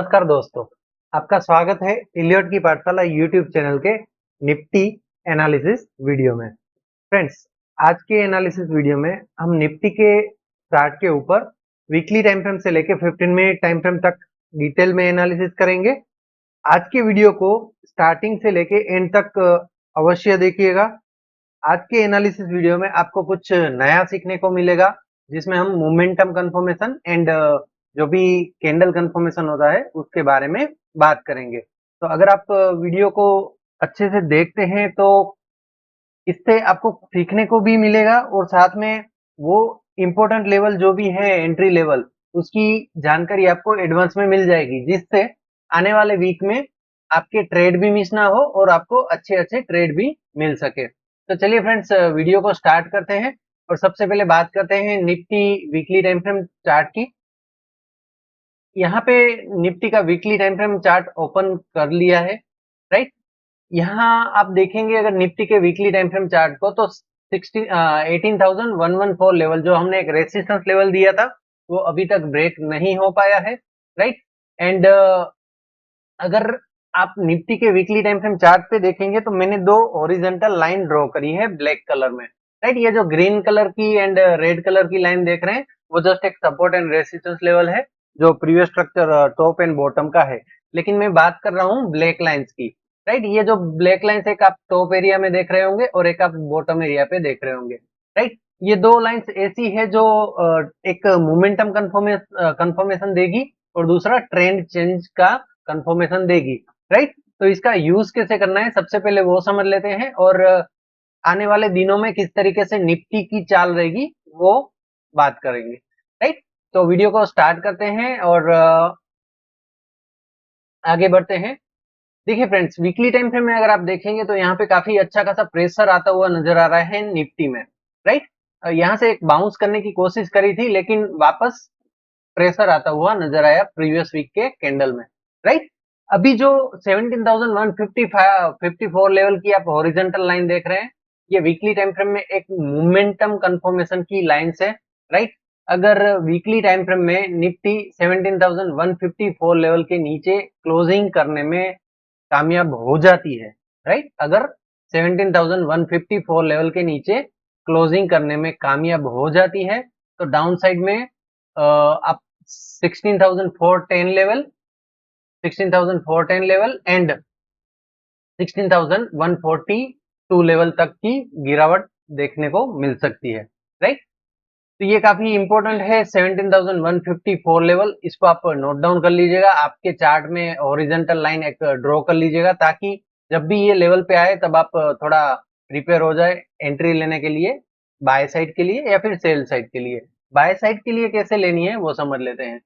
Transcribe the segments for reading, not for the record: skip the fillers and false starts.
नमस्कार दोस्तों, आपका स्वागत है इलियट की पाठशाला यूट्यूब चैनल के निफ्टी एनालिसिस वीडियो में। फ्रेंड्स, आज के एनालिसिस वीडियो में हम निफ्टी के चार्ट के ऊपर वीकली टाइम फ्रेम से लेके 15 मिनट टाइम फ्रेम तक डिटेल में एनालिसिस करेंगे। आज के वीडियो को स्टार्टिंग से लेके एंड तक अवश्य देखिएगा। आज के एनालिसिस वीडियो में आपको कुछ नया सीखने को मिलेगा, जिसमें हम मोमेंटम कंफर्मेशन एंड जो भी कैंडल कंफर्मेशन होता है उसके बारे में बात करेंगे। तो अगर आप वीडियो को अच्छे से देखते हैं तो इससे आपको सीखने को भी मिलेगा और साथ में वो इम्पोर्टेंट लेवल जो भी है एंट्री लेवल, उसकी जानकारी आपको एडवांस में मिल जाएगी, जिससे आने वाले वीक में आपके ट्रेड भी मिस ना हो और आपको अच्छे अच्छे ट्रेड भी मिल सके। तो चलिए फ्रेंड्स, वीडियो को स्टार्ट करते हैं और सबसे पहले बात करते हैं Nifty weekly time frame chart की। यहाँ पे निफ्टी का weekly time frame chart open कर लिया है, राइट। यहाँ आप देखेंगे अगर निफ्टी के वीकली टाइम फ्रेम चार्ट को तो 18,114 लेवल जो हमने एक रेसिस्टेंस लेवल दिया था वो अभी तक ब्रेक नहीं हो पाया है, राइट। एंड अगर आप निफ्टी के वीकली टाइम फ्रेम चार्ट पे देखेंगे तो मैंने दो हॉरिजॉन्टल लाइन ड्रॉ करी है ब्लैक कलर में, राइट। ये जो ग्रीन कलर की एंड रेड कलर की लाइन देख रहे हैं वो जस्ट एक सपोर्ट एंड रेसिस्टेंस लेवल है जो previous structure top and bottom का है। लेकिन मैं बात कर रहा हूँ ब्लैक लाइंस की, राइट। ये जो ब्लैक लाइंस एक आप टॉप एरिया में देख रहे होंगे और एक आप बॉटम एरिया पे देख रहे होंगे, राइट। ये दो लाइंस ऐसी है जो एक मोमेंटम कंफर्मेशन देगी और दूसरा ट्रेंड चेंज का कंफर्मेशन देगी, राइट। तो इसका यूज कैसे करना है सबसे पहले वो समझ लेते हैं और आने वाले दिनों में किस तरीके से निफ्टी की चाल रहेगी वो बात करेंगे, राइट। तो वीडियो को स्टार्ट करते हैं और आगे बढ़ते हैं। देखिए फ्रेंड्स, वीकली टाइम फ्रेम में अगर आप देखेंगे तो यहाँ पे काफी अच्छा खासा प्रेशर आता हुआ नजर आ रहा है निफ्टी में, राइट। यहाँ से एक बाउंस करने की कोशिश करी थी लेकिन वापस प्रेशर आता हुआ नजर आया प्रीवियस वीक के कैंडल में, राइट। अभी जो 17,154 लेवल की आप हॉरिजॉन्टल लाइन देख रहे हैं, ये वीकली टाइम फ्रेम में एक मोमेंटम कंफर्मेशन की लाइन है, राइट। अगर वीकली टाइम फ्रेम में निफ्टी 17,154 लेवल के नीचे क्लोजिंग करने में कामयाब हो जाती है, राइट। अगर 17,154 लेवल के नीचे क्लोजिंग करने में कामयाब हो जाती है तो डाउन साइड में आप 16,410 लेवल 16,410 लेवल एंड 16,142 लेवल तक की गिरावट देखने को मिल सकती है, राइट। तो ये काफी इंपॉर्टेंट है 17,154 लेवल, इसको आप नोट डाउन कर लीजिएगा, आपके चार्ट में हॉरिजॉन्टल लाइन एक ड्रॉ कर लीजिएगा ताकि जब भी ये लेवल पे आए तब आप थोड़ा प्रिपेयर हो जाए एंट्री लेने के लिए, बाय साइड के लिए या फिर सेल साइड के लिए। बाय साइड के लिए कैसे लेनी है वो समझ लेते हैं।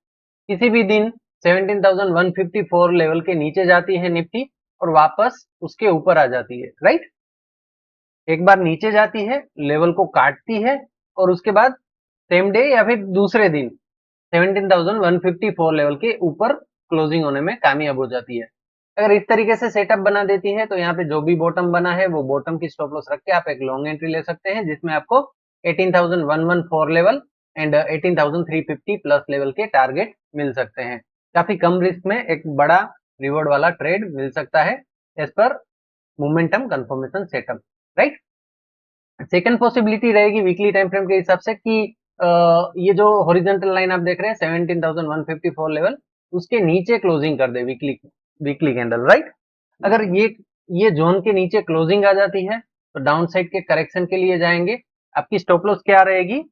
किसी भी दिन 17,154 लेवल के नीचे जाती है निफ्टी और वापस उसके ऊपर आ जाती है, राइट। एक बार नीचे जाती है, लेवल को काटती है और उसके बाद सेम डे या फिर दूसरे दिन 17,154 लेवल के ऊपर क्लोजिंग होने में कामयाब हो जाती है। अगर इस तरीके से सेटअप बना देती है तो यहाँ पे जो भी बॉटम बना है वो बॉटम की स्टॉप लॉस रख के आप एक लॉन्ग एंट्री ले सकते हैं, जिसमें आपको 18,114 लेवल एंड 18,350 प्लस लेवल के टारगेट मिल सकते हैं। काफी कम रिस्क में एक बड़ा रिवॉर्ड वाला ट्रेड मिल सकता है एज पर momentum confirmation setup, right. Second possibility रहेगी वीकली टाइम फ्रेम के हिसाब से कि ये जो हॉरिजॉन्टल लाइन आप देख रहे हैं 17,154 लेवल, उसके नीचे क्लोजिंग कर दे वीकली वीकली कैंडल, राइट। अगर ये जोन के नीचे क्लोजिंग आ जाती है तो डाउन साइड के करेक्शन के लिए जाएंगे। आपकी स्टॉप लॉस क्या रहेगी?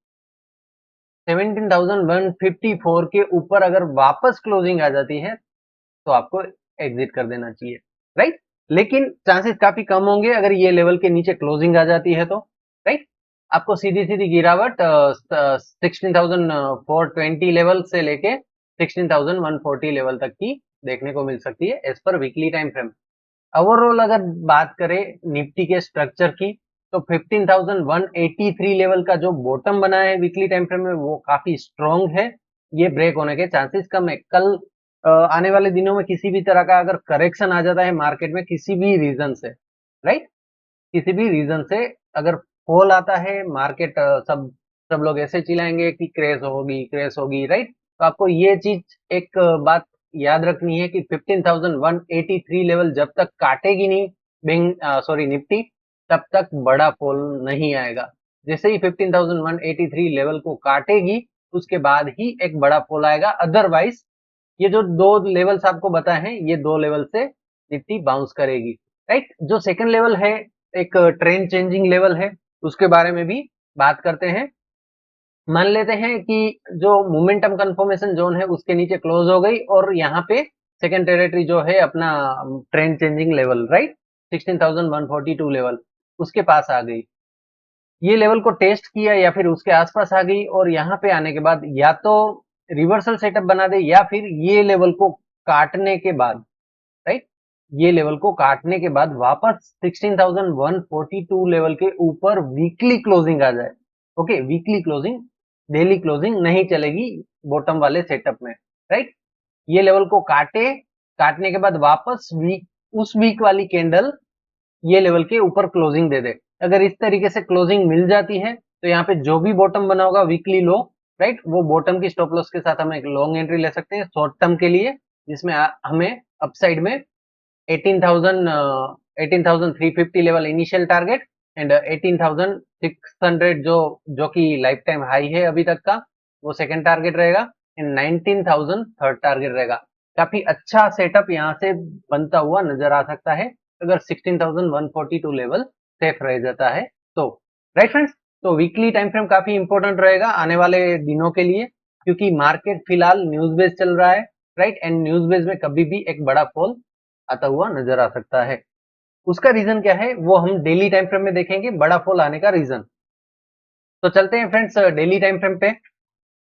17,154 के ऊपर अगर वापस क्लोजिंग आ जाती है तो आपको एग्जिट कर देना चाहिए, राइट। लेकिन चांसेस काफी कम होंगे अगर ये लेवल के नीचे क्लोजिंग आ जाती है तो, राइट। आपको सीधी सीधी गिरावट 16,420 लेवल से लेके 16,140 लेवल तक की देखने को मिल सकती है एज पर वीकली टाइम फ्रेम। ओवरऑल अगर बात करें निफ्टी के स्ट्रक्चर की तो 15,183 लेवल का जो बॉटम बना है वीकली टाइम फ्रेम में वो काफी स्ट्रॉन्ग है, ये ब्रेक होने के चांसेस कम है। कल आने वाले दिनों में किसी भी तरह का अगर करेक्शन आ जाता है मार्केट में किसी भी रीजन से, राइट, किसी भी रीजन से अगर फॉल आता है मार्केट, सब सब लोग ऐसे चिल्लाएंगे कि क्रैश होगी, राइट। तो आपको ये चीज एक बात याद रखनी है कि 15,183 लेवल जब तक काटेगी नहीं निफ्टी, तब तक बड़ा फॉल नहीं आएगा। जैसे ही 15,183 लेवल को काटेगी उसके बाद ही एक बड़ा फॉल आएगा, अदरवाइज ये जो दो लेवल्स आपको बताए हैं ये दो लेवल से निफ्टी बाउंस करेगी, राइट। जो सेकंड लेवल है एक ट्रेंड चेंजिंग लेवल है, उसके बारे में भी बात करते हैं। मान लेते हैं कि जो मोमेंटम कंफर्मेशन जोन है उसके नीचे क्लोज हो गई और यहाँ पे सेकंड टेरिटरी जो है अपना trend changing level, right, 16,142 level उसके पास आ गई, ये लेवल को टेस्ट किया या फिर उसके आसपास आ गई और यहाँ पे आने के बाद या तो रिवर्सल सेटअप बना दे या फिर ये लेवल को काटने के बाद, राइट, ये लेवल को काटने के बाद वापस 16,142 लेवल के ऊपर वीकली क्लोजिंग आ जाए। Okay, weekly closing, daily closing नहीं चलेगी बॉटम वाले सेटअप में, राइट। ये लेवल को काटने के बाद वापस उस वीक वाली कैंडल ये लेवल के ऊपर क्लोजिंग दे दे। अगर इस तरीके से क्लोजिंग मिल जाती है तो यहाँ पे जो भी बॉटम बना होगा वीकली लो, राइट, वो बॉटम की स्टॉप लॉस के साथ हम एक लॉन्ग एंट्री ले सकते हैं शॉर्ट टर्म के लिए, जिसमें हमें अपसाइड में 18,350 लेवल इनिशियल टारगेट एंड 18,600 जो कि लाइफ टाइम हाई है अभी तक का, वो सेकंड टारगेट रहेगा एंड 19,000 थर्ड टारगेट रहेगा। काफी अच्छा सेटअप यहाँ से बनता हुआ नजर आ सकता है अगर 16,142 लेवल सेफ रह जाता है तो, राइट फ्रेंड्स। तो वीकली टाइम फ्रेम काफी इंपॉर्टेंट रहेगा आने वाले दिनों के लिए, क्योंकि मार्केट फिलहाल न्यूज बेस चल रहा है, राइट, एंड न्यूज बेस में कभी भी एक बड़ा फॉल आता हुआ नजर आ सकता है। उसका रीजन क्या है वो हम डेली टाइम फ्रेम में देखेंगे, बड़ा फॉल आने का रीजन। तो चलते हैं फ्रेंड्स डेली टाइम फ्रेम पे,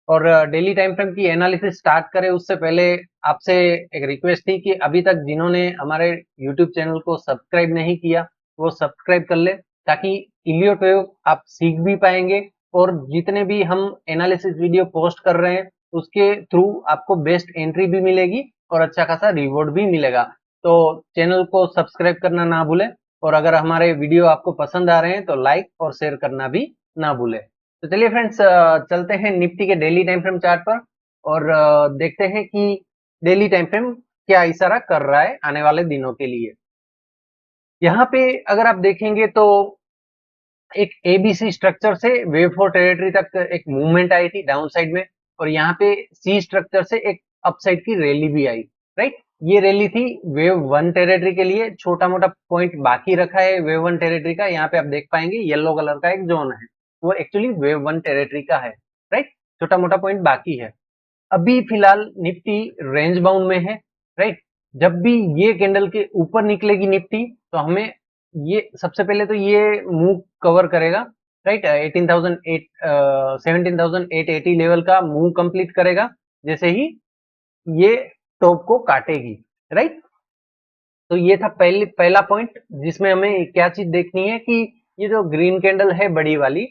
और डेली टाइम फ्रेम की एनालिसिस स्टार्ट करें उससे पहले आपसे एक रिक्वेस्ट थी कि अभी तक जिन्होंने हमारे यूट्यूब चैनल को सब्सक्राइब नहीं किया वो सब्सक्राइब कर ले, ताकि इलियो ट्वेव आप सीख भी पाएंगे और जितने भी हम एनालिसिस वीडियो पोस्ट कर रहे हैं उसके थ्रू आपको बेस्ट एंट्री भी मिलेगी और अच्छा खासा रिवॉर्ड भी मिलेगा। तो चैनल को सब्सक्राइब करना ना भूलें, और अगर हमारे वीडियो आपको पसंद आ रहे हैं तो लाइक और शेयर करना भी ना भूलें। तो चलिए फ्रेंड्स चलते हैं निफ्टी के डेली टाइम फ्रेम चार्ट पर और देखते हैं कि डेली टाइम फ्रेम क्या इशारा कर रहा है आने वाले दिनों के लिए। यहाँ पे अगर आप देखेंगे तो एक एबीसी स्ट्रक्चर से वेव 4 टेरिटरी तक एक मूवमेंट आई थी डाउन साइड में, और यहाँ पे सी स्ट्रक्चर से एक अपसाइड की रैली भी आई, राइट। ये रैली थी वेव 1 टेरिटरी के लिए, छोटा मोटा पॉइंट बाकी रखा है वेव 1 टेरिटरी का, यहाँ पे आप देख पाएंगे येलो कलर का एक जोन है, वो एक्चुअली वेव 1 टेरिटरी का है, राइट, छोटा मोटा पॉइंट बाकी है। अभी फिलहाल निफ्टी रेंज बाउंड में है, राइट। जब भी ये कैंडल के ऊपर निकलेगी निफ्टी तो हमें ये सबसे पहले तो ये मूव कवर करेगा, राइट, 17,880 लेवल का मूव कंप्लीट करेगा जैसे ही ये टॉप को काटेगी, राइट। तो ये था पहला पॉइंट जिसमें हमें क्या चीज देखनी है कि ये जो ग्रीन कैंडल है बड़ी वाली,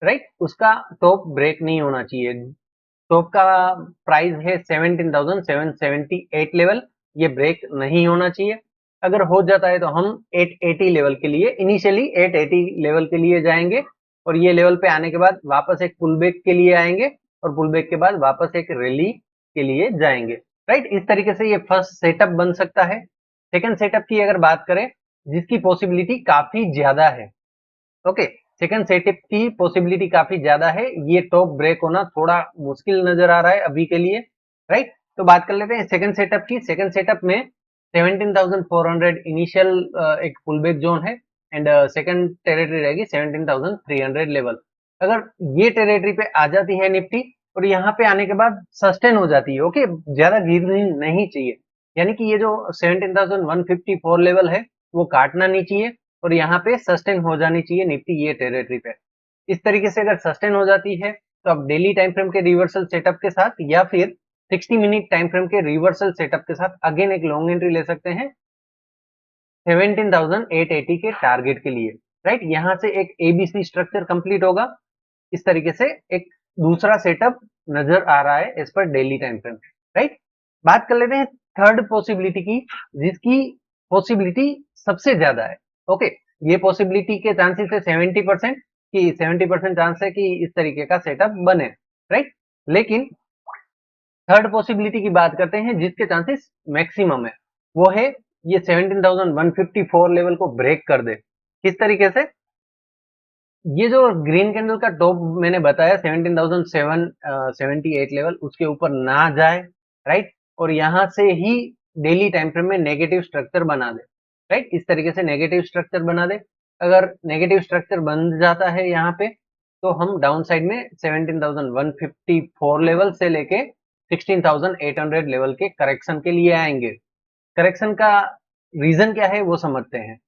राइट, उसका टॉप ब्रेक नहीं होना चाहिए। टॉप का प्राइस है 17,778 लेवल, ये ब्रेक नहीं होना चाहिए। अगर हो जाता है तो हम 880 लेवल के लिए, इनिशियली 880 लेवल के लिए जाएंगे और ये लेवल पे आने के बाद वापस एक पुल बैक के लिए आएंगे और पुल बैक के बाद वापस एक रैली के लिए जाएंगे, राइट। इस तरीके से ये फर्स्ट सेटअप बन सकता है। सेकंड सेटअप की अगर बात करें जिसकी पॉसिबिलिटी काफी ज्यादा है, ओके, सेकंड सेटअप की पॉसिबिलिटी काफी ज्यादा है, ये टॉप ब्रेक होना थोड़ा मुश्किल नजर आ रहा है अभी के लिए, राइट। तो बात कर लेते हैं सेकंड सेटअप की। सेकंड सेटअप में 17,400 इनिशियल एक पुल बैक जोन है एंड सेकंड टेरिटरी रहेगी 17,300 लेवल। अगर ये टेरिटरी पे आ जाती है निफ्टी और यहाँ पे आने के बाद सस्टेन हो जाती है, ओके, ज्यादा गिरनी नहीं चाहिए, यानी कि ये जो 17,154 लेवल है वो काटना नहीं चाहिए और यहाँ पे सस्टेन हो जानी चाहिए निफ्टी ये टेरिटरी पे। इस तरीके से अगर सस्टेन हो जाती है तो आप डेली टाइम फ्रेम के रिवर्सल सेटअप के साथ या फिर 60 मिनट टाइम फ्रेम के रिवर्सल सेटअप के साथ अगेन एक लॉन्ग एंट्री ले सकते हैं 17,880 के टारगेट के लिए, राइट। यहाँ से एक एबीसी स्ट्रक्चर कंप्लीट होगा, इस तरीके से एक दूसरा सेटअप नजर आ रहा है एज पर डेली टाइम फ्रेम, राइट। बात कर लेते हैं थर्ड पॉसिबिलिटी की, जिसकी पॉसिबिलिटी सबसे ज्यादा है, ओके। ये पॉसिबिलिटी के चांसेस है 70% कि 70% चांस है कि इस तरीके का सेटअप बने, राइट। लेकिन थर्ड पॉसिबिलिटी की बात करते हैं जिसके चांसेस मैक्सिमम है, वो है ये 17,154 लेवल को ब्रेक कर दे। किस तरीके से? ये जो ग्रीन कैंडल का टॉप मैंने बताया 17,778 लेवल, उसके ऊपर ना जाए, राइट, और यहां से ही डेली टाइम फ्रेम में नेगेटिव स्ट्रक्चर बना दे, राइट, इस तरीके से नेगेटिव स्ट्रक्चर बना दे। अगर नेगेटिव स्ट्रक्चर बन जाता है यहाँ पे, तो हम डाउन साइड में 17,154 लेवल से लेके 16,800 लेवल के करेक्शन के लिए आएंगे। करेक्शन का रीजन क्या है वो समझते हैं।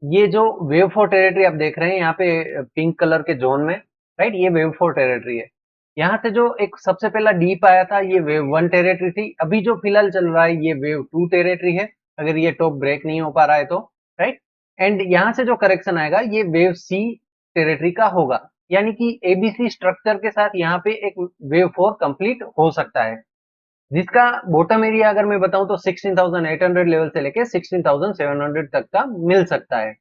ये जो वेव फोर टेरिटरी आप देख रहे हैं यहाँ पे पिंक कलर के जोन में, राइट, ये वेव फोर टेरिटरी है। यहाँ से जो एक सबसे पहला डीप आया था ये वेव वन टेरिटरी थी, अभी जो फिलहाल चल रहा है ये वेव टू टेरिटरी है, अगर ये टॉप ब्रेक नहीं हो पा रहा है तो, राइट। एंड यहाँ से जो करेक्शन आएगा ये वेव सी टेरिटरी का होगा, यानी कि एबीसी स्ट्रक्चर के साथ यहाँ पे एक वेव फोर कंप्लीट हो सकता है, जिसका बॉटम एरिया अगर मैं बताऊं तो 16,800 लेवल से लेके 16,700 तक का मिल सकता है।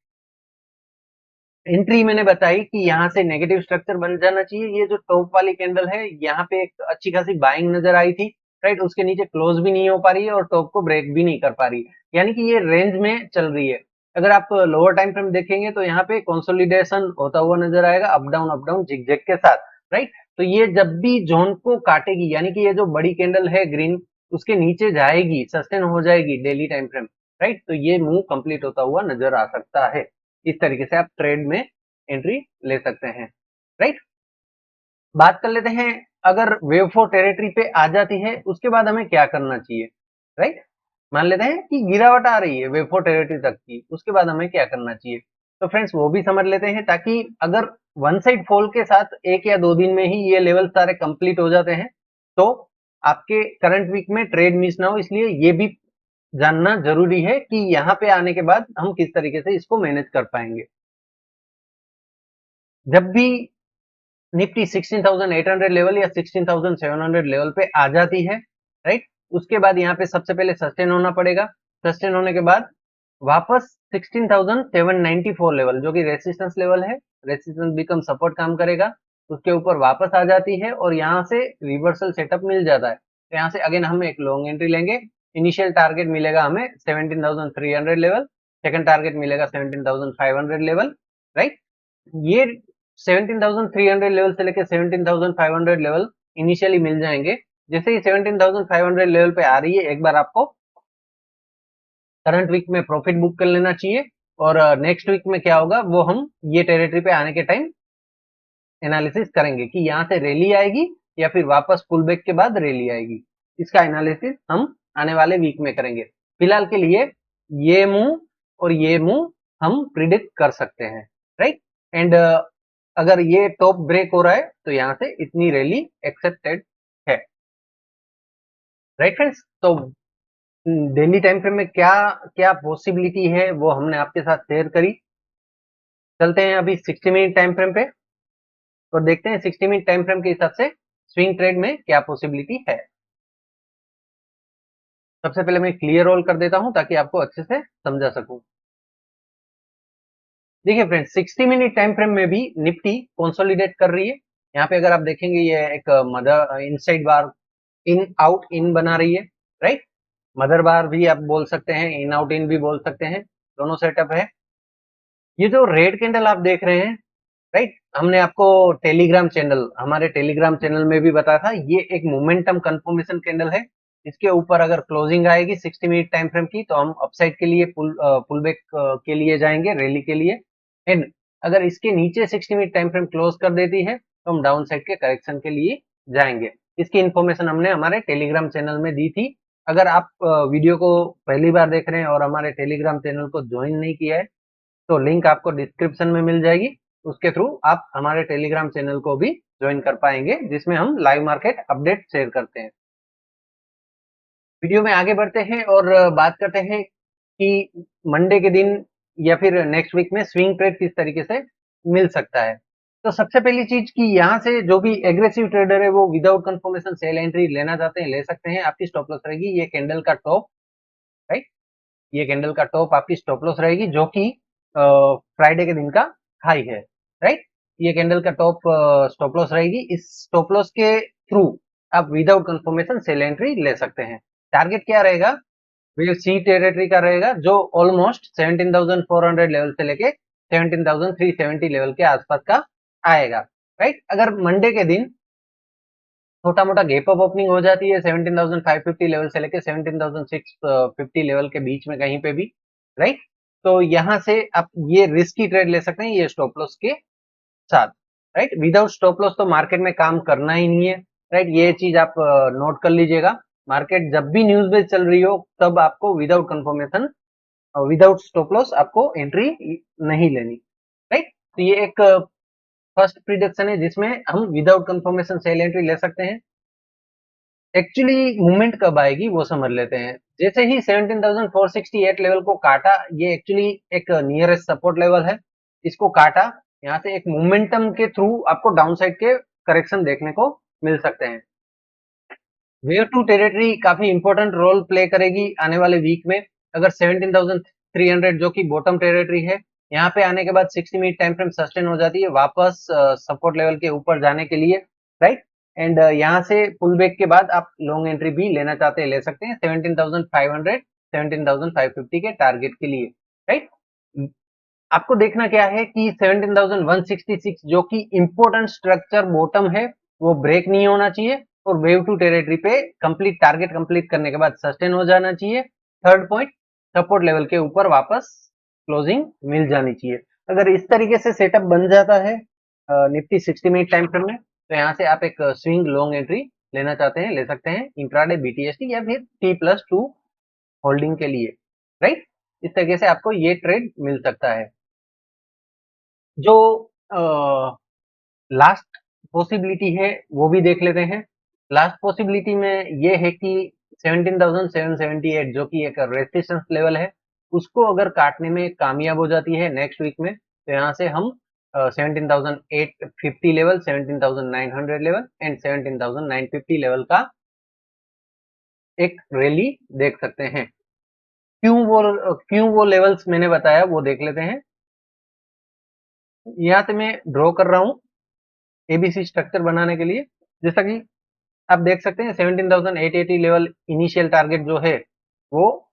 एंट्री मैंने बताई कि यहाँ से नेगेटिव स्ट्रक्चर बन जाना चाहिए। ये जो टॉप वाली कैंडल है यहाँ पे एक अच्छी खासी बाइंग नजर आई थी, राइट, उसके नीचे क्लोज भी नहीं हो पा रही है और टॉप को ब्रेक भी नहीं कर पा रही है, यानी कि ये रेंज में चल रही है। अगर आप लोअर टाइम फ्रेम देखेंगे तो यहाँ पे कंसोलिडेशन होता हुआ नजर आएगा, अप डाउन जिगजैग के साथ, राइट। तो ये जब भी जोन को काटेगी, यानी कि ये जो बड़ी कैंडल है ग्रीन, उसके नीचे जाएगी, सस्टेन हो जाएगी डेली टाइम फ्रेम, राइट, तो ये मूव कंप्लीट होता हुआ नजर आ सकता है। इस तरीके से आप ट्रेड में एंट्री ले सकते हैं, राइट। बात कर लेते हैं, अगर वेव फोर टेरिटरी पे आ जाती है उसके बाद हमें क्या करना चाहिए, राइट। मान लेते हैं कि गिरावट आ रही है वेव फोर टेरिटरी तक की, उसके बाद हमें क्या करना चाहिए, तो फ्रेंड्स वो भी समझ लेते हैं, ताकि अगर वन साइड फॉल के साथ एक या दो दिन में ही ये लेवल सारे कंप्लीट हो जाते हैं तो आपके करंट वीक में ट्रेड मिस ना हो, इसलिए ये भी जानना जरूरी है कि यहाँ पे आने के बाद हम किस तरीके से इसको मैनेज कर पाएंगे। जब भी निफ्टी 16,800 लेवल या 16,700 लेवल पे आ जाती है, राइट, उसके बाद यहाँ पे सबसे पहले सस्टेन होना पड़ेगा। सस्टेन होने के बाद वापस 16,794 लेवल जो कि रेसिस्टेंस लेवल है, रेसिस्टेंस बिकम सपोर्ट काम करेगा, उसके ऊपर वापस आ जाती है और यहाँ से रिवर्सल सेटअप मिल जाता है। तो यहाँ से अगेन हम एक लॉन्ग एंट्री लेंगे। इनिशियल टारगेट मिलेगा हमें 17,300 लेवल, सेकंड टारगेट मिलेगा 17,500 लेवल, राइट। ये 17,300 लेवल से लेकर 17,500 लेवल इनिशियली मिल जाएंगे। जैसे ही 17,500 लेवल पे आ रही है, एक बार आपको करंट वीक में प्रॉफिट बुक कर लेना चाहिए, और नेक्स्ट वीक में क्या होगा वो हम ये टेरिटरी पे आने के टाइम एनालिसिस करेंगे कि यहाँ से रैली आएगी या फिर वापस पुल बैक के बाद रैली आएगी। इसका एनालिसिस हम आने वाले वीक में करेंगे। फिलहाल के लिए ये मूव और ये मूव हम प्रिडिक्ट कर सकते हैं, राइट। एंड अगर ये टॉप ब्रेक हो रहा है तो यहाँ से इतनी रैली एक्सेप्टेड है, राइट फ्रेंड्स। तो डेली टाइम फ्रेम में क्या क्या पॉसिबिलिटी है वो हमने आपके साथ शेयर करी। चलते हैं अभी 60 मिनट टाइम फ्रेम पे और देखते हैं 60 मिनट टाइम फ्रेम के हिसाब से स्विंग ट्रेड में क्या पॉसिबिलिटी है। सबसे पहले मैं क्लियर रोल कर देता हूं ताकि आपको अच्छे से समझा सकूं। देखिए फ्रेंड्स, 60 मिनट टाइम फ्रेम में भी निफ्टी कंसोलिडेट कर रही है। यहाँ पे अगर आप देखेंगे ये एक mother inside bar in out in बना रही है, राइट। मदर बार भी आप बोल सकते हैं, इन आउट इन भी बोल सकते हैं, दोनों सेटअप है। ये जो रेड कैंडल आप देख रहे हैं, राइट, हमने आपको टेलीग्राम चैनल, हमारे टेलीग्राम चैनल में भी बताया था, ये एक मोमेंटम कंफर्मेशन कैंडल है। इसके ऊपर अगर क्लोजिंग आएगी 60 मिनट टाइम फ्रेम की तो हम अपसाइड के लिए पुल बैक के लिए जाएंगे, रैली के लिए। एंड अगर इसके नीचे 60 मिनट टाइम फ्रेम क्लोज कर देती है तो हम डाउन साइड के करेक्शन के लिए जाएंगे। इसकी इन्फॉर्मेशन हमने हमारे टेलीग्राम चैनल में दी थी। अगर आप वीडियो को पहली बार देख रहे हैं और हमारे टेलीग्राम चैनल को ज्वाइन नहीं किया है तो लिंक आपको डिस्क्रिप्शन में मिल जाएगी, उसके थ्रू आप हमारे टेलीग्राम चैनल को भी ज्वाइन कर पाएंगे, जिसमें हम लाइव मार्केट अपडेट शेयर करते हैं। वीडियो में आगे बढ़ते हैं और बात करते हैं कि मंडे के दिन या फिर नेक्स्ट वीक में स्विंग ट्रेड किस तरीके से मिल सकता है। तो सबसे पहली चीज कि यहाँ से जो भी एग्रेसिव ट्रेडर है वो विदाउट कंफर्मेशन सेल एंट्री लेना चाहते हैं ले सकते हैं। आपकी स्टॉप लॉस रहेगी ये कैंडल का टॉप, राइट, ये कैंडल का टॉप आपकी स्टॉप लॉस रहेगी जो कि फ्राइडे के दिन का हाई है, राइट। ये कैंडल का टॉप स्टॉप लॉस रहेगी। इस स्टॉप लॉस के थ्रू आप विदाउट कंफर्मेशन सेल एंट्री ले सकते हैं। टारगेट क्या रहेगा? वेव सी टेरिटरी का रहेगा, जो ऑलमोस्ट 17,400 लेवल से लेके 17,370 लेवल के आसपास का आएगा, राइट। अगर मंडे के दिन छोटा मोटा गैप अप ओपनिंग हो जाती है 17,550 लेवल से लेके 17,650 लेवल के बीच में कहीं पे भी, राइट, तो यहां से आप ये रिस्की ट्रेड ले सकते हैं ये स्टॉप लॉस के साथ, राइट। विदाउट स्टॉप लॉस तो मार्केट में काम करना ही नहीं है, राइट। ये चीज आप नोट कर लीजिएगा। मार्केट जब भी न्यूज बेस चल रही हो तब आपको without confirmation, without stop loss आपको एंट्री नहीं लेनी, राइट। तो ये एक फर्स्ट प्रिडिक्शन है जिसमें हम विदाउट कंफर्मेशन सेल एंट्री ले सकते हैं। एक्चुअली मूवमेंट कब आएगी वो समझ लेते हैं। जैसे ही 17,468 लेवल को काटा, ये एक्चुअली एक नियरेस्ट सपोर्ट लेवल है, इसको काटा, यहाँ से एक मोमेंटम के थ्रू आपको डाउन साइड के करेक्शन देखने को मिल सकते हैं। वेव टू टेरिटरी काफी इंपॉर्टेंट रोल प्ले करेगी आने वाले वीक में। अगर 17,300 जो कि बॉटम टेरिटरी है, यहाँ पे आने के बाद 60 मिनट टाइम फ्रेम सस्टेन हो जाती है वापस सपोर्ट लेवल के ऊपर जाने के लिए, राइट। एंड यहाँ से पुल बैक के बाद आप लॉन्ग एंट्री भी लेना चाहते हैं ले सकते हैं 17,500 17,550 के टारगेट के लिए, राइट। आपको देखना क्या है कि 17,166 जो कि इंपॉर्टेंट स्ट्रक्चर बॉटम है वो ब्रेक नहीं होना चाहिए और वेव टू टेरिटरी पे कंप्लीट टारगेट कंप्लीट करने के बाद सस्टेन हो जाना चाहिए। थर्ड पॉइंट, सपोर्ट लेवल के ऊपर वापस क्लोजिंग मिल जानी चाहिए। अगर इस तरीके से सेटअप बन जाता है निफ्टी 60 मिनट टाइम फ्रेम में, तो यहाँ से आप एक स्विंग लॉन्ग एंट्री लेना चाहते हैं ले सकते हैं इंट्राडे बीटीएसटी या फिर T+2 होल्डिंग के लिए, राइट। इस तरीके से आपको ये ट्रेड मिल सकता है। जो लास्ट पॉसिबिलिटी है वो भी देख लेते हैं। लास्ट पॉसिबिलिटी में ये है कि 17,778 जो कि एक रेजिस्टेंस लेवल है, उसको अगर काटने में कामयाब हो जाती है नेक्स्ट वीक में, तो यहाँ से हम 17,850 लेवल, 17,900 लेवल एंड 17,950 लेवल का एक रैली देख सकते हैं। क्यों वो लेवल्स मैंने बताया वो देख लेते हैं। यहाँ से मैं ड्रॉ कर रहा हूँ एबीसी स्ट्रक्चर बनाने के लिए। जैसा कि आप देख सकते हैं 17,880 लेवल इनिशियल टारगेट जो है वो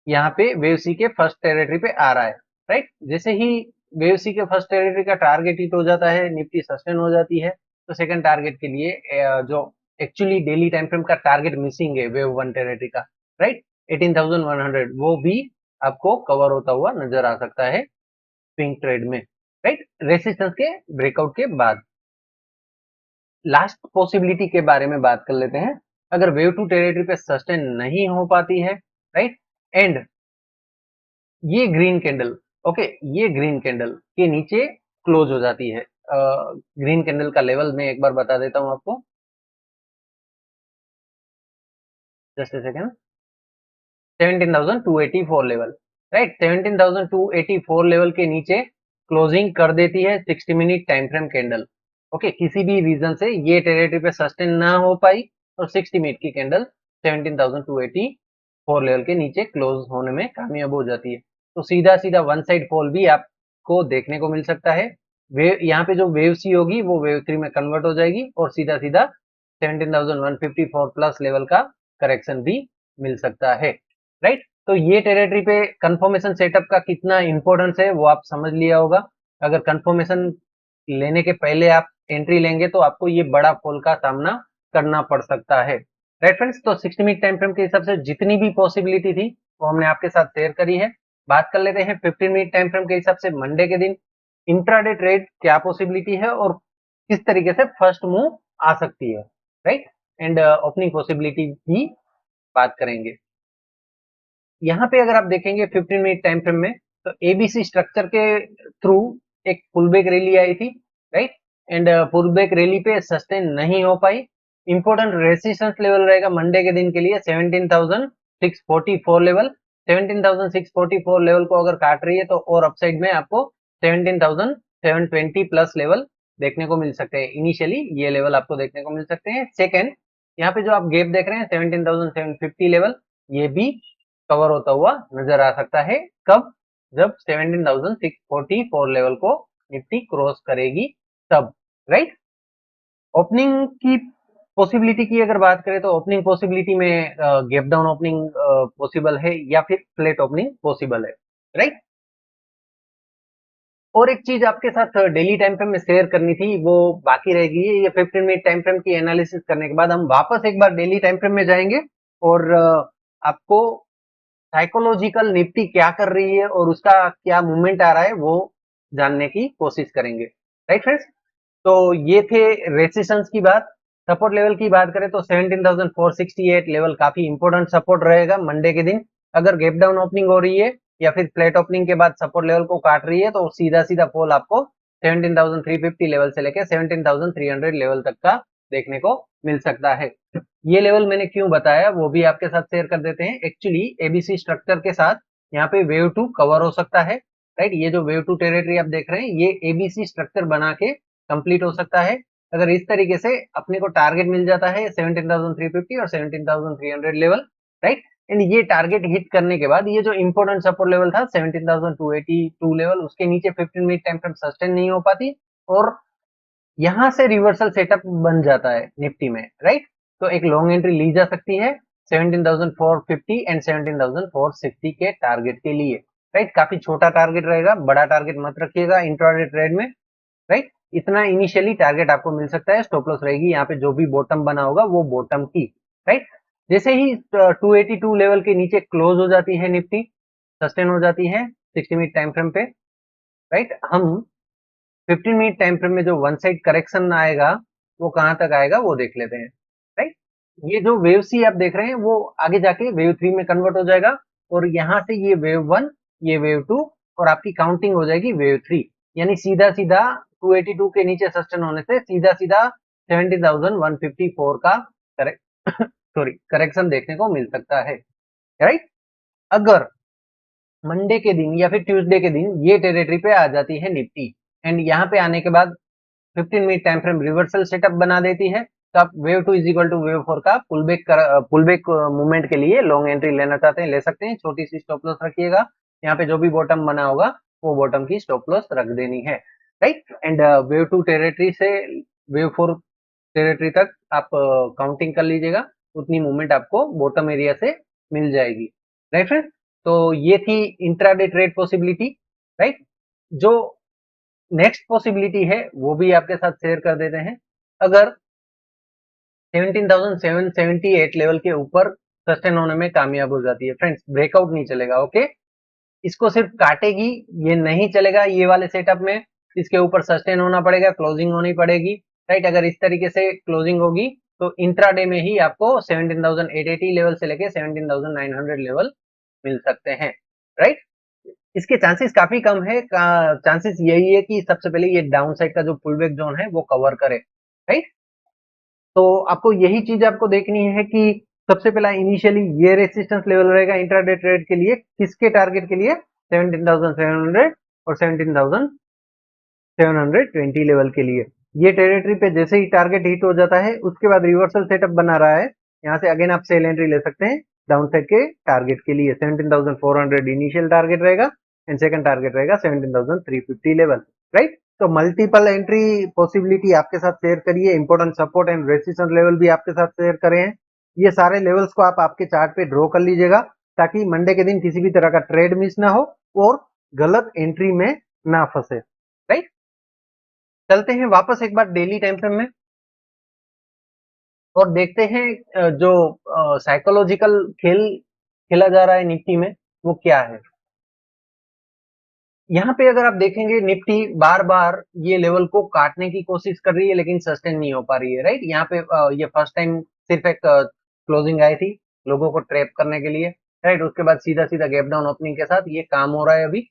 यहाँ पे वेव सी के फर्स्ट टेरिटरी पे आ रहा है, राइट। जैसे ही वेव सी के फर्स्ट टेरिटरी का टारगेट हिट हो जाता है, निफ्टी सस्टेन हो जाती है, तो सेकंड टारगेट के लिए जो एक्चुअली डेली टाइम फ्रेम का टारगेट मिसिंग है वेव वन टेरिटरी का, राइट, 18,100 वो भी आपको कवर होता हुआ नजर आ सकता है स्विंग ट्रेड में, राइट, रेसिस्टेंस के ब्रेकआउट के बाद। लास्ट पॉसिबिलिटी के बारे में बात कर लेते हैं। अगर वेव टू टेरिटरी पे सस्टेन नहीं हो पाती है, राइट, एंड ये ग्रीन कैंडल, ओके, ये ग्रीन कैंडल के नीचे क्लोज हो जाती है। ग्रीन कैंडल का लेवल मैं एक बार बता देता हूं आपको, just a second. 17,284 level, right, 17,284 level के नीचे क्लोजिंग कर देती है 60 minute time frame candle, okay. किसी भी रीजन से ये टेरिटरी पे सस्टेन ना हो पाई और 60 मिनट की कैंडल 17,284 लेवल के नीचे क्लोज होने में कामयाब हो जाती है, तो सीधा सीधा वन साइड फॉल भी आपको देखने को मिल सकता है। वेव यहाँ पे जो वेव सी होगी वो वेव थ्री में कन्वर्ट हो जाएगी और सीधा सीधा 17,154 प्लस लेवल का करेक्शन भी मिल सकता है, राइट। तो ये टेरिटरी पे कंफर्मेशन सेटअप का कितना इंपॉर्टेंस है वो आप समझ लिया होगा। अगर कंफर्मेशन लेने के पहले आप एंट्री लेंगे तो आपको ये बड़ा फॉल का सामना करना पड़ सकता है, राइट फ्रेंड्स। तो 60 मिनट टाइम फ्रेम के हिसाब से जितनी भी पॉसिबिलिटी थी वो हमने आपके साथ शेयर करी है। बात कर लेते हैं 15 मिनट टाइम फ्रेम के हिसाब से मंडे के दिन इंट्राडे ट्रेड क्या पॉसिबिलिटी है और किस तरीके से फर्स्ट मूव आ सकती है, राइट, एंड ओपनिंग पॉसिबिलिटी भी बात करेंगे। यहाँ पे अगर आप देखेंगे 15 मिनट टाइम फ्रेम में, तो एबीसी स्ट्रक्चर के थ्रू एक पुलबैक रैली आई थी, राइट, एंड पुलबैक रैली पे सस्टेन नहीं हो पाई। इंपॉर्टेंट रेसिस्टेंस लेवल रहेगा मंडे के दिन के लिए 17,644 लेवल। 17,644 लेवल को अगर काट रही है तो और अपसाइड में आपको 17,720 प्लस लेवल देखने को मिल सकते हैं। इनिशियली ये लेवल आपको देखने को मिल सकते हैं। सेकेंड, यहाँ पे जो आप गैप देख रहे हैं 17,750 लेवल, ये भी कवर होता हुआ नजर आ सकता है। कब? जब 17,644 लेवल को निफ्टी क्रॉस करेगी तब, राइट। ओपनिंग की पॉसिबिलिटी की अगर बात करें तो ओपनिंग पॉसिबिलिटी में गैप डाउन ओपनिंग पॉसिबल है या फिर फ्लैट ओपनिंग पॉसिबल है, राइट। और एक चीज आपके साथ डेली टाइम फ्रेम में शेयर करनी थी, वो बाकी रह गई है। ये 15 मिनट टाइम फ्रेम की एनालिसिस करने के बाद हम वापस एक बार डेली टाइम फ्रेम में जाएंगे और आपको साइकोलॉजिकल निफ्टी क्या कर रही है और उसका क्या मूवमेंट आ रहा है वो जानने की कोशिश करेंगे, राइट फ्रेंड्स। तो ये थे रेसिस्टेंस की बात। सपोर्ट लेवल की बात करें तो 17,468 लेवल काफी इंपॉर्टेंट सपोर्ट रहेगा मंडे के दिन। अगर गैप डाउन ओपनिंग हो रही है या फिर फ्लैट ओपनिंग के बाद सपोर्ट लेवल को काट रही है तो सीधा सीधा फॉल आपको 17,350 लेवल से लेकर 17,300 लेवल तक का देखने को मिल सकता है। ये लेवल मैंने क्यों बताया वो भी आपके साथ शेयर कर देते हैं। एक्चुअली एबीसी स्ट्रक्चर के साथ यहाँ पे वेव 2 कवर हो सकता है, राइट। ये जो वेव 2 टेरिटरी आप देख रहे हैं ये एबीसी स्ट्रक्चर बना के कंप्लीट हो सकता है। अगर इस तरीके से अपने को टारगेट मिल जाता है 17,350 और 17,300 लेवल, राइट। एंड ये टारगेट हिट करने के बाद ये जो इंपॉर्टेंट सपोर्ट लेवल था 17,282 लेवल, उसके नीचे 15 मिनट टाइम फ्रेम सस्टेन नहीं हो पाती और यहां से रिवर्सल सेटअप बन जाता है निफ्टी में, राइट। तो एक लॉन्ग एंट्री ली जा सकती है 17,450 एंड 17,460 के टारगेट के लिए, राइट। काफी छोटा टारगेट रहेगा, बड़ा टारगेट मत रखिएगा इंट्राडे ट्रेड में, राइट। इतना इनिशियली टारगेट आपको मिल सकता है। स्टॉप लॉस रहेगी यहाँ पे, जो भी बॉटम बना होगा वो बॉटम की, राइट। जैसे ही 282 लेवल के नीचे क्लोज हो जाती है निफ्टी, सस्टेन हो जाती है 60 मिनट टाइम फ्रेम पे, राइट, हम 15 मिनट टाइम फ्रेम में जो वन साइड करेक्शन आएगा वो कहां तक आएगा वो देख लेते हैं, राइट। ये जो वेव सी आप देख रहे हैं वो आगे जाके वेव 3 में कन्वर्ट हो जाएगा और यहां से ये वेव 1, ये वेव 2 और आपकी काउंटिंग हो जाएगी वेव 3। यानी सीधा सीधा 282 के नीचे सस्टेन होने से सीधा सीधा 17,154 का सॉरी करेक्शन देखने को मिल सकता है, राइट। अगर मंडे के दिन या फिर ट्यूसडे के दिन ये टेरिटरी पे आ जाती है निफ्टी एंड यहाँ पे आने के बाद 15 minute time frame reversal setup बना देती है तो आप wave 2 is equal to wave 4 का पुलबैक मूवमेंट के लिए लॉन्ग एंट्री लेना चाहते हैं ले सकते हैं। छोटी सी स्टॉप लॉस रखिएगा, यहाँ पे जो भी बॉटम बना होगा वो बॉटम की स्टॉप लॉस रख देनी है, राइट। एंड वेव 2 टेरिटरी से वेव 4 टेरिटरी तक आप काउंटिंग कर लीजिएगा, उतनी मूवमेंट आपको बॉटम एरिया से मिल जाएगी, राइट फ्रेंड। तो ये थी इंट्राडे ट्रेड पॉसिबिलिटी, राइट। जो नेक्स्ट पॉसिबिलिटी है वो भी आपके साथ शेयर कर देते हैं। अगर 17,778 लेवल के ऊपर सस्टेन होने में कामयाब हो जाती है फ्रेंड्स, ब्रेकआउट नहीं चलेगा, ओके। इसको सिर्फ काटेगी, ये नहीं चलेगा ये वाले सेटअप में, इसके ऊपर सस्टेन होना पड़ेगा, क्लोजिंग होनी पड़ेगी, राइट। अगर इस तरीके से क्लोजिंग होगी तो इंट्राडे में ही आपको 17,880 लेवल से लेके 17,900 लेवल मिल सकते हैं, राइट। इसके चांसेस काफी कम है, चांसेस यही है कि सबसे पहले ये डाउन साइड का जो पुलबैक जोन है वो कवर करे, राइट। तो आपको यही चीज आपको देखनी है कि सबसे पहला इनिशियली ये रेसिस्टेंस लेवल रहेगा इंट्राडे ट्रेड के लिए, किसके टारगेट के लिए 17,700 और 17,720 लेवल के लिए। ये टेरिटरी पे जैसे ही टारगेट हिट हो जाता है उसके बाद रिवर्सल सेटअप बना रहा है, यहाँ से अगेन आप सेल एंट्री ले सकते हैं डाउन साइड के टारगेट के लिए। 17,400 इनिशियल टारगेट रहेगा एंड सेकंड टारगेट रहेगा 17,350 लेवल, राइट। तो मल्टीपल एंट्री पॉसिबिलिटी आपके साथ शेयर करिए, important support and resistance level भी आपके साथ शेयर करे हैं। ये सारे लेवल्स को आप आपके चार्ट पे ड्रॉ कर लीजिएगा ताकि मंडे के दिन किसी भी तरह का ट्रेड मिस ना हो और गलत एंट्री में ना फंसे, राइट। चलते हैं वापस एक बार डेली टाइम फ्रेम में और देखते हैं जो साइकोलॉजिकल खेल खेला जा रहा है निफ्टी में वो क्या है। यहाँ पे अगर आप देखेंगे निफ्टी बार बार ये लेवल को काटने की कोशिश कर रही है लेकिन सस्टेन नहीं हो पा रही है, राइट। यहाँ पे ये फर्स्ट टाइम सिर्फ एक क्लोजिंग आई थी लोगों को ट्रैप करने के लिए, राइट। उसके बाद सीधा सीधा गैप डाउन ओपनिंग के साथ ये काम हो रहा है। अभी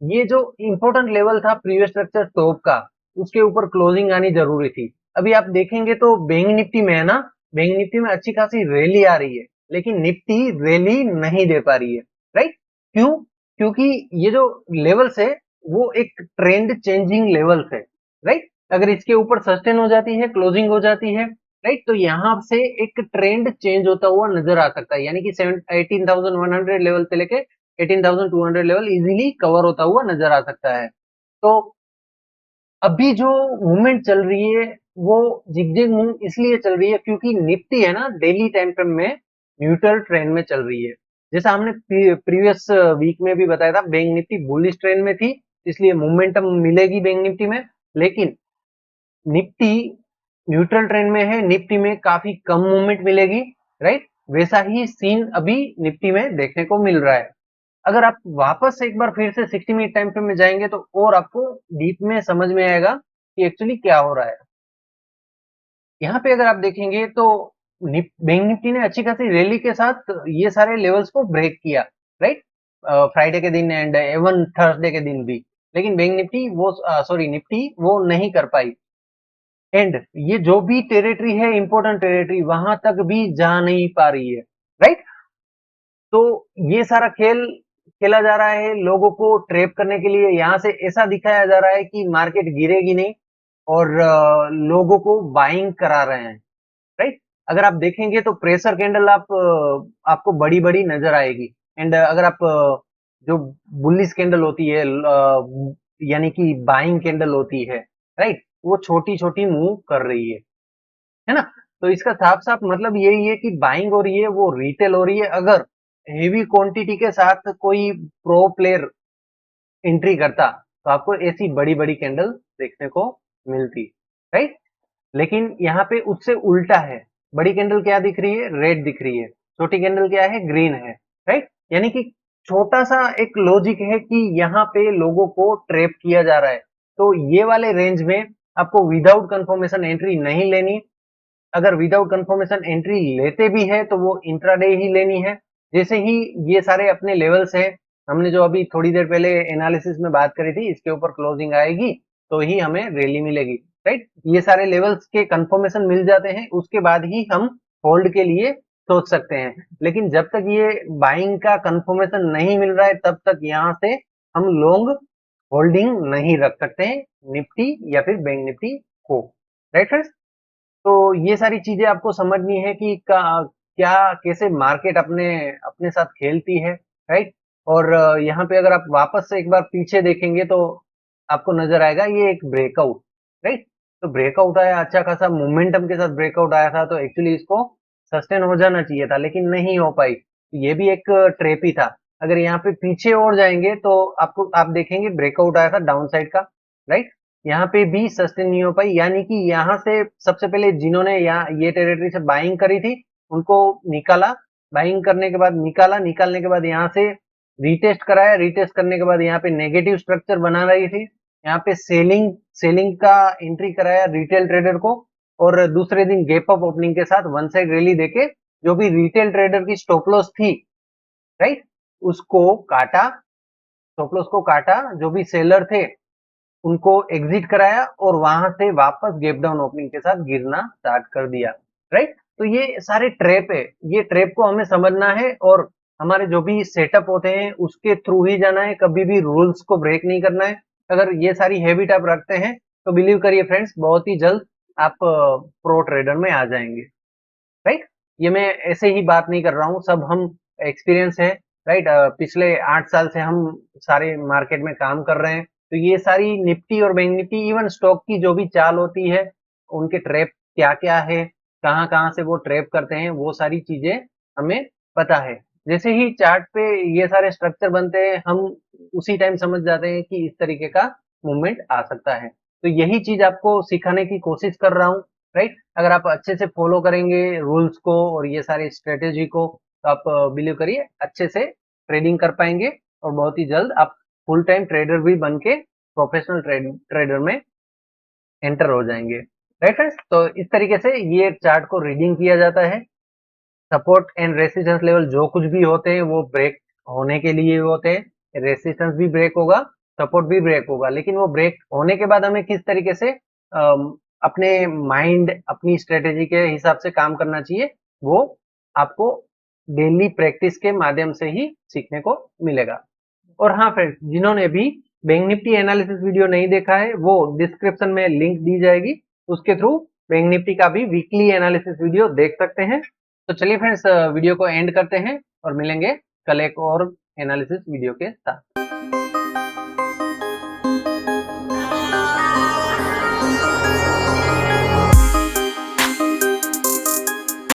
ये जो इंपॉर्टेंट लेवल था प्रीवियस स्ट्रक्चर टॉप का उसके ऊपर क्लोजिंग आनी जरूरी थी। अभी आप देखेंगे तो बैंक निफ्टी में है ना, बैंक निफ्टी में अच्छी खासी रैली आ रही है लेकिन निफ्टी रैली नहीं दे पा रही है, राइट। क्यों? क्योंकि ये जो लेवल्स है वो एक ट्रेंड चेंजिंग लेवल्स है, राइट। अगर इसके ऊपर सस्टेन हो जाती है, क्लोजिंग हो जाती है, राइट, तो यहाँ से एक ट्रेंड चेंज होता हुआ नजर आ सकता है। यानी कि 18,100 लेवल से लेके 18,200 लेवल इजीली कवर होता हुआ नजर आ सकता है। तो अभी जो मूवमेंट चल रही है वो जिगजैग मूव इसलिए चल रही है क्योंकि निफ्टी है ना डेली टाइम फ्रेम में न्यूट्रल ट्रेंड में चल रही है। जैसा हमने प्रीवियस वीक में भी बताया था, बैंक निफ्टी बुलिश ट्रेंड में थी, इसलिए मोमेंटम मिलेगी बैंक निफ्टी में। लेकिन निफ्टी न्यूट्रल ट्रेंड में है, निफ्टी में काफी कम मूवमेंट मिलेगी, राइट। वैसा ही सीन अभी निफ्टी में देखने को मिल रहा है। अगर आप वापस एक बार फिर से 60 मिनट टाइम फ्रेम में जाएंगे तो और आपको डीप में समझ में आएगा कि एक्चुअली क्या हो रहा है। यहाँ पे अगर आप देखेंगे तो बैंक निफ्टी ने अच्छी खासी रैली के साथ ये सारे लेवल्स को ब्रेक किया, राइट, फ्राइडे के दिन एंड इवन थर्सडे के दिन भी। लेकिन बैंक निफ्टी वो निफ्टी वो नहीं कर पाई, एंड ये जो भी टेरिटरी है इंपॉर्टेंट टेरिटरी वहां तक भी जा नहीं पा रही है, राइट। तो ये सारा खेल खेला जा रहा है लोगों को ट्रैप करने के लिए। यहाँ से ऐसा दिखाया जा रहा है कि मार्केट गिरेगी नहीं और लोगों को बाइंग करा रहे हैं, राइट। अगर आप देखेंगे तो प्रेशर कैंडल आपको बड़ी बड़ी नजर आएगी, एंड अगर आप जो बुलिश कैंडल होती है यानी कि बाइंग कैंडल होती है, राइट, वो छोटी छोटी मूव कर रही है ना। तो इसका साफ साफ मतलब यही है कि बाइंग हो रही है, वो रिटेल हो रही है। अगर हेवी क्वांटिटी के साथ कोई प्रो प्लेयर एंट्री करता तो आपको ऐसी बड़ी बड़ी कैंडल देखने को मिलती, राइट। लेकिन यहाँ पे उससे उल्टा है, बड़ी कैंडल क्या दिख रही है, रेड दिख रही है, छोटी कैंडल क्या है, ग्रीन है, राइट। यानी कि छोटा सा एक लॉजिक है कि यहाँ पे लोगों को ट्रैप किया जा रहा है। तो ये वाले रेंज में आपको विदाउट कंफर्मेशन एंट्री नहीं लेनी। अगर विदाउट कंफर्मेशन एंट्री लेते भी है तो वो इंट्राडे ही लेनी है। जैसे ही ये सारे अपने लेवल्स है, हमने जो अभी थोड़ी देर पहले एनालिसिस में बात करी थी, इसके ऊपर क्लोजिंग आएगी तो ही हमें रैली मिलेगी, राइट। ये सारे लेवल्स के कंफर्मेशन मिल जाते हैं उसके बाद ही हम होल्ड के लिए सोच सकते हैं। लेकिन जब तक ये बाइंग का कंफर्मेशन नहीं मिल रहा है तब तक यहाँ से हम लॉन्ग होल्डिंग नहीं रख सकते हैं निफ्टी या फिर बैंक निफ्टी को, राइट फ्रेंड्स। तो ये सारी चीजें आपको समझनी है कि क्या कैसे मार्केट अपने अपने साथ खेलती है, राइट। और यहाँ पे अगर आप वापस से एक बार पीछे देखेंगे तो आपको नजर आएगा ये एक ब्रेकआउट, राइट। तो ब्रेकआउट आया, अच्छा खासा मोमेंटम के साथ ब्रेकआउट आया था, तो एक्चुअली इसको सस्टेन हो जाना चाहिए था लेकिन नहीं हो पाई। ये भी एक ट्रेप ही था। अगर यहाँ पे पीछे और जाएंगे तो आप देखेंगे ब्रेकआउट आया था डाउन साइड का, राइट। यहाँ पे भी सस्टेन नहीं हो पाई, यानी कि यहाँ से सबसे पहले जिन्होंने यहाँ ये टेरिटरी से बाइंग करी थी उनको निकाला, बाइंग करने के बाद निकाला, निकालने के बाद यहाँ से रीटेस्ट कराया, रीटेस्ट करने के बाद यहाँ पे नेगेटिव स्ट्रक्चर बना रही थी, यहाँ पे सेलिंग सेलिंग का एंट्री कराया रिटेल ट्रेडर को, और दूसरे दिन गैप अप ओपनिंग के साथ वन साइड रैली देके जो भी रिटेल ट्रेडर की स्टॉप लॉस थी, राइट, उसको काटा, स्टॉप लॉस को काटा, जो भी सेलर थे उनको एग्जिट कराया और वहां से वापस गैप डाउन ओपनिंग के साथ गिरना स्टार्ट कर दिया, राइट। तो ये सारे ट्रैप है, ये ट्रैप को हमें समझना है और हमारे जो भी सेटअप होते हैं उसके थ्रू ही जाना है, कभी भी रूल्स को ब्रेक नहीं करना है। अगर ये सारी हैबिट आप रखते हैं तो बिलीव करिए फ्रेंड्स बहुत ही जल्द आप प्रो ट्रेडर में आ जाएंगे, राइट। ये मैं ऐसे ही बात नहीं कर रहा हूँ, सब हम एक्सपीरियंस है, राइट। पिछले 8 साल से हम सारे मार्केट में काम कर रहे हैं। तो ये सारी निफ्टी और बैंक निफ्टी इवन स्टॉक की जो भी चाल होती है, उनके ट्रैप क्या क्या है, कहाँ कहाँ से वो ट्रैप करते हैं, वो सारी चीजें हमें पता है। जैसे ही चार्ट पे ये सारे स्ट्रक्चर बनते हैं हम उसी टाइम समझ जाते हैं कि इस तरीके का मूवमेंट आ सकता है। तो यही चीज आपको सिखाने की कोशिश कर रहा हूँ, राइट। अगर आप अच्छे से फॉलो करेंगे रूल्स को और ये सारी स्ट्रेटेजी को तो आप बिलीव करिए अच्छे से ट्रेडिंग कर पाएंगे और बहुत ही जल्द आप फुल टाइम ट्रेडर भी बन के प्रोफेशनल ट्रेडर में एंटर हो जाएंगे, राइट फ्रेंड्स। तो इस तरीके से ये चार्ट को रीडिंग किया जाता है। सपोर्ट एंड रेसिस्टेंस लेवल जो कुछ भी होते हैं वो ब्रेक होने के लिए होते हैं, रेसिस्टेंस भी ब्रेक होगा, सपोर्ट भी ब्रेक होगा, लेकिन वो ब्रेक होने के बाद हमें किस तरीके से अपने माइंड अपनी स्ट्रेटेजी के हिसाब से काम करना चाहिए वो आपको डेली प्रैक्टिस के माध्यम से ही सीखने को मिलेगा। और हाँ फ्रेंड्स, जिन्होंने भी बैंक निफ्टी एनालिसिस वीडियो नहीं देखा है वो डिस्क्रिप्शन में लिंक दी जाएगी, उसके थ्रू बैंक निफ्टी का भी वीकली एनालिसिस वीडियो देख सकते हैं। तो चलिए फ्रेंड्स वीडियो को एंड करते हैं और मिलेंगे कल एक और एनालिसिस वीडियो के साथ।